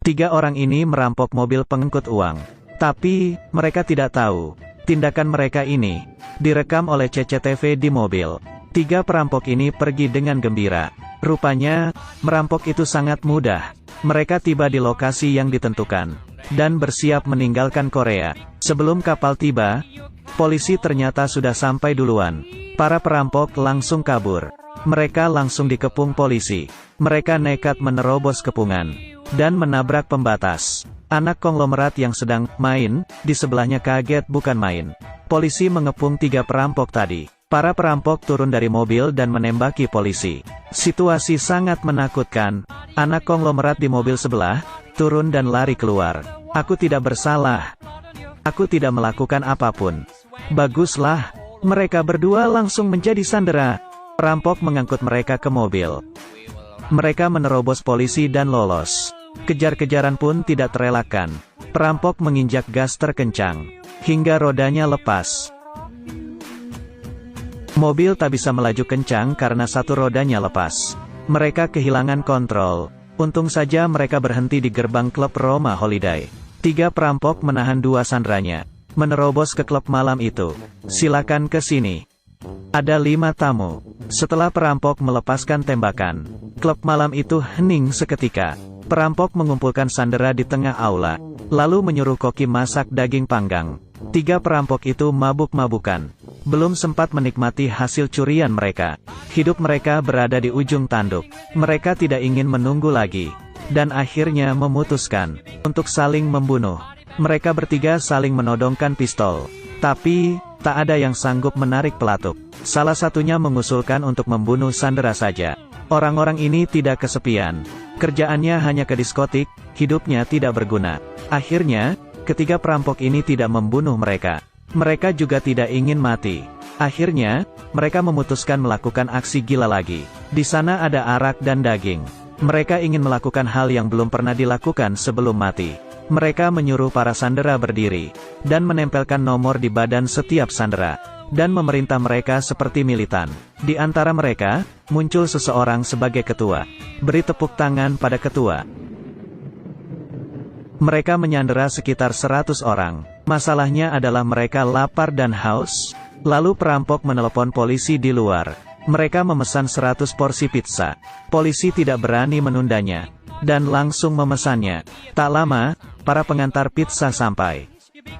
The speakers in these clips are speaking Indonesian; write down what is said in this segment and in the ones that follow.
Tiga orang ini merampok mobil pengangkut uang. Tapi, mereka tidak tahu, tindakan mereka ini direkam oleh CCTV di mobil. Tiga perampok ini pergi dengan gembira. Rupanya, merampok itu sangat mudah. Mereka tiba di lokasi yang ditentukan, dan bersiap meninggalkan Korea. Sebelum kapal tiba, polisi ternyata sudah sampai duluan. Para perampok langsung kabur. Mereka langsung dikepung polisi. Mereka nekat menerobos kepungan dan menabrak pembatas. Anak konglomerat yang sedang main di sebelahnya kaget bukan main. Polisi mengepung tiga perampok tadi. Para perampok turun dari mobil dan menembaki polisi. Situasi sangat menakutkan. Anak konglomerat di mobil sebelah turun dan lari keluar. Aku tidak bersalah. Aku tidak melakukan apapun. Baguslah. Mereka berdua langsung menjadi sandera. Perampok mengangkut mereka ke mobil. Mereka menerobos polisi dan lolos. Kejar-kejaran pun tidak terelakkan. Perampok menginjak gas terkencang hingga rodanya lepas. Mobil tak bisa melaju kencang karena satu rodanya lepas. Mereka kehilangan kontrol. Untung saja mereka berhenti di gerbang klub Roma Holiday. Tiga perampok menahan dua sanderanya. Menerobos ke klub malam itu. Silakan ke sini. Ada 5 tamu. Setelah perampok melepaskan tembakan, klub malam itu hening seketika. Perampok mengumpulkan sandera di tengah aula, lalu menyuruh koki masak daging panggang. Tiga perampok itu mabuk-mabukan. Belum sempat menikmati hasil curian mereka. Hidup mereka berada di ujung tanduk. Mereka tidak ingin menunggu lagi. Dan akhirnya memutuskan untuk saling membunuh. Mereka bertiga saling menodongkan pistol. Tapi, tak ada yang sanggup menarik pelatuk. Salah satunya mengusulkan untuk membunuh sandera saja. Orang-orang ini tidak kesepian. Kerjaannya hanya ke diskotik, hidupnya tidak berguna. Akhirnya, ketiga perampok ini tidak membunuh mereka. Mereka juga tidak ingin mati. Akhirnya, mereka memutuskan melakukan aksi gila lagi. Di sana ada arak dan daging. Mereka ingin melakukan hal yang belum pernah dilakukan sebelum mati. Mereka menyuruh para sandera berdiri, dan menempelkan nomor di badan setiap sandera, dan memerintah mereka seperti militan. Di antara mereka, muncul seseorang sebagai ketua. Beri tepuk tangan pada ketua. Mereka menyandera sekitar 100 orang. Masalahnya adalah mereka lapar dan haus. Lalu perampok menelepon polisi di luar. Mereka memesan 100 porsi pizza. Polisi tidak berani menundanya, dan langsung memesannya. Tak lama, para pengantar pizza sampai.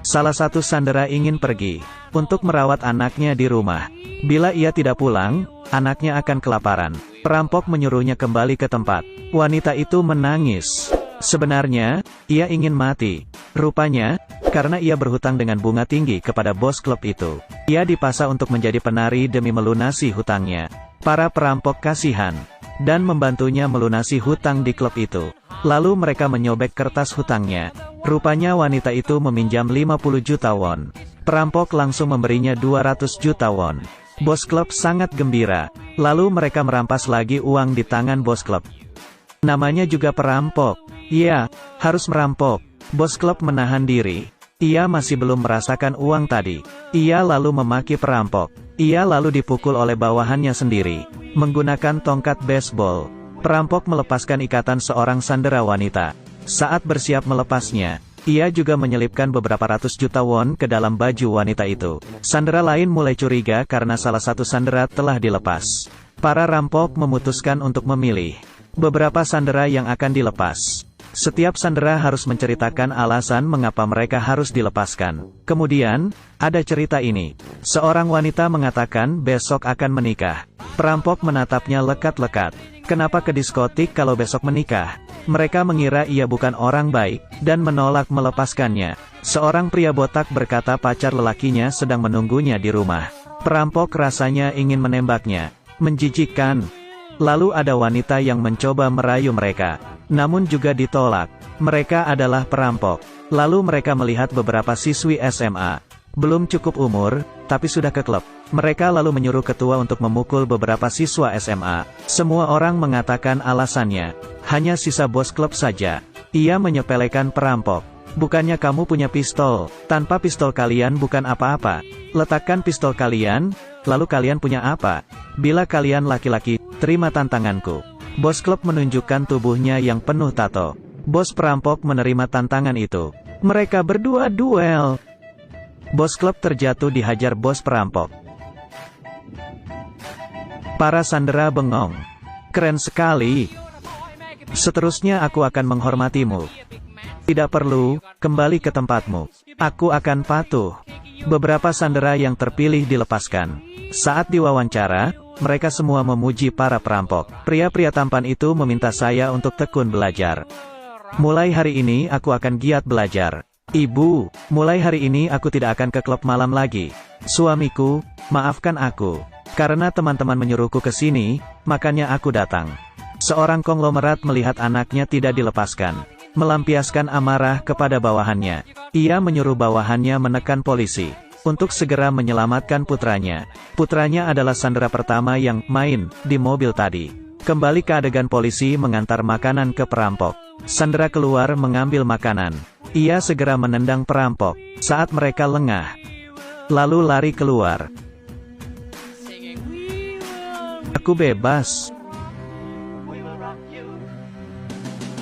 Salah satu sandera ingin pergi untuk merawat anaknya di rumah. Bila ia tidak pulang, anaknya akan kelaparan. Perampok menyuruhnya kembali ke tempat. Wanita itu menangis. Sebenarnya, ia ingin mati. Rupanya, karena ia berhutang dengan bunga tinggi kepada bos klub itu. Ia dipaksa untuk menjadi penari demi melunasi hutangnya. Para perampok kasihan dan membantunya melunasi hutang di klub itu. Lalu mereka menyobek kertas hutangnya. Rupanya wanita itu meminjam 50 juta won. Perampok langsung memberinya 200 juta won. Bos klub sangat gembira. Lalu mereka merampas lagi uang di tangan bos klub. Namanya juga perampok. Iya, harus merampok. Bos klub menahan diri. Ia masih belum merasakan uang tadi. Ia lalu memaki perampok. Ia lalu dipukul oleh bawahannya sendiri menggunakan tongkat baseball. Perampok melepaskan ikatan seorang sandera wanita. Saat bersiap melepasnya, ia juga menyelipkan beberapa ratus juta won ke dalam baju wanita itu. Sandera lain mulai curiga karena salah satu sandera telah dilepas. Para rampok memutuskan untuk memilih beberapa sandera yang akan dilepas. Setiap sandera harus menceritakan alasan mengapa mereka harus dilepaskan. Kemudian, ada cerita ini. Seorang wanita mengatakan besok akan menikah. Perampok menatapnya lekat-lekat. Kenapa ke diskotik kalau besok menikah? Mereka mengira ia bukan orang baik, dan menolak melepaskannya. Seorang pria botak berkata pacar lelakinya sedang menunggunya di rumah. Perampok rasanya ingin menembaknya. Menjijikkan. Lalu ada wanita yang mencoba merayu mereka. Namun juga ditolak. Mereka adalah perampok. Lalu mereka melihat beberapa siswi SMA. Belum cukup umur, tapi sudah ke klub. Mereka lalu menyuruh ketua untuk memukul beberapa siswa SMA. Semua orang mengatakan alasannya. Hanya sisa bos klub saja. Ia menyepelekan perampok. Bukannya kamu punya pistol? Tanpa pistol kalian bukan apa-apa. Letakkan pistol kalian, lalu kalian punya apa? Bila kalian laki-laki, terima tantanganku. Bos klub menunjukkan tubuhnya yang penuh tato. Bos perampok menerima tantangan itu. Mereka berdua duel. Bos klub terjatuh dihajar bos perampok. Para sandera bengong. Keren sekali. Seterusnya aku akan menghormatimu. Tidak perlu, kembali ke tempatmu. Aku akan patuh. Beberapa sandera yang terpilih dilepaskan. Saat diwawancara, mereka semua memuji para perampok. Pria-pria tampan itu meminta saya untuk tekun belajar. Mulai hari ini aku akan giat belajar. Ibu, mulai hari ini aku tidak akan ke klub malam lagi. Suamiku, maafkan aku. Karena teman-teman menyuruhku ke sini, makanya aku datang. Seorang konglomerat melihat anaknya tidak dilepaskan. Melampiaskan amarah kepada bawahannya. Ia menyuruh bawahannya menekan polisi untuk segera menyelamatkan putranya. Putranya adalah sandera pertama yang main di mobil tadi. Kembali ke adegan polisi mengantar makanan ke perampok. Sandera keluar mengambil makanan. Ia segera menendang perampok saat mereka lengah. Lalu lari keluar. Aku bebas.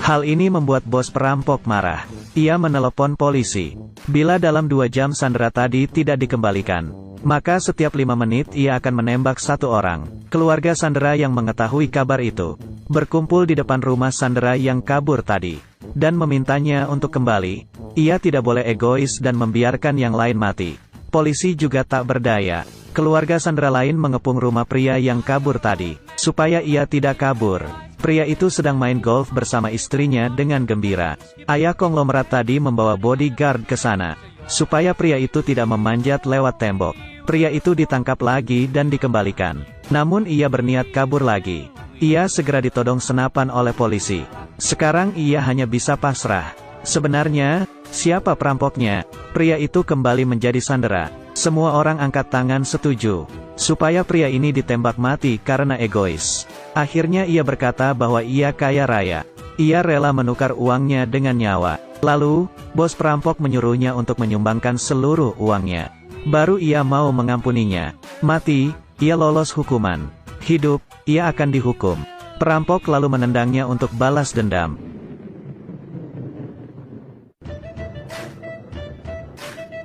Hal ini membuat bos perampok marah. Ia menelepon polisi. Bila dalam 2 jam sandera tadi tidak dikembalikan, maka setiap 5 menit ia akan menembak 1 orang. Keluarga sandera yang mengetahui kabar itu berkumpul di depan rumah sandera yang kabur tadi dan memintanya untuk kembali. Ia tidak boleh egois dan membiarkan yang lain mati. Polisi juga tak berdaya. Keluarga sandera lain mengepung rumah pria yang kabur tadi supaya ia tidak kabur. Pria itu sedang main golf bersama istrinya dengan gembira. Ayah konglomerat tadi membawa bodyguard ke sana supaya pria itu tidak memanjat lewat tembok. Pria itu ditangkap lagi dan dikembalikan. Namun ia berniat kabur lagi. Ia segera ditodong senapan oleh polisi. Sekarang ia hanya bisa pasrah. Sebenarnya, siapa perampoknya? Pria itu kembali menjadi sandera. Semua orang angkat tangan setuju supaya pria ini ditembak mati karena egois. Akhirnya ia berkata bahwa ia kaya raya. Ia rela menukar uangnya dengan nyawa. Lalu, bos perampok menyuruhnya untuk menyumbangkan seluruh uangnya. Baru ia mau mengampuninya. Mati, ia lolos hukuman. Hidup, ia akan dihukum. Perampok lalu menendangnya untuk balas dendam.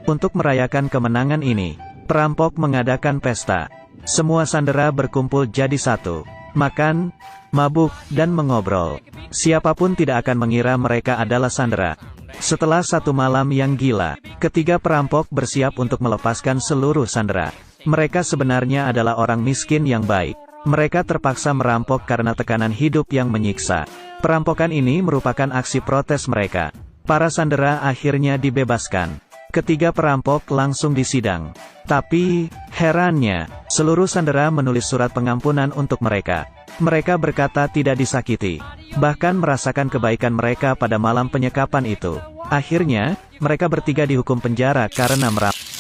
Untuk merayakan kemenangan ini, perampok mengadakan pesta. Semua sandera berkumpul jadi satu. Makan, mabuk, dan mengobrol. Siapapun tidak akan mengira mereka adalah sandera. Setelah 1 malam yang gila, ketiga perampok bersiap untuk melepaskan seluruh sandera. Mereka sebenarnya adalah orang miskin yang baik. Mereka terpaksa merampok karena tekanan hidup yang menyiksa. Perampokan ini merupakan aksi protes mereka. Para sandera akhirnya dibebaskan. Ketiga perampok langsung disidang. Tapi, herannya, seluruh sandera menulis surat pengampunan untuk mereka. Mereka berkata tidak disakiti. Bahkan merasakan kebaikan mereka pada malam penyekapan itu. Akhirnya, mereka bertiga dihukum penjara karena merampok.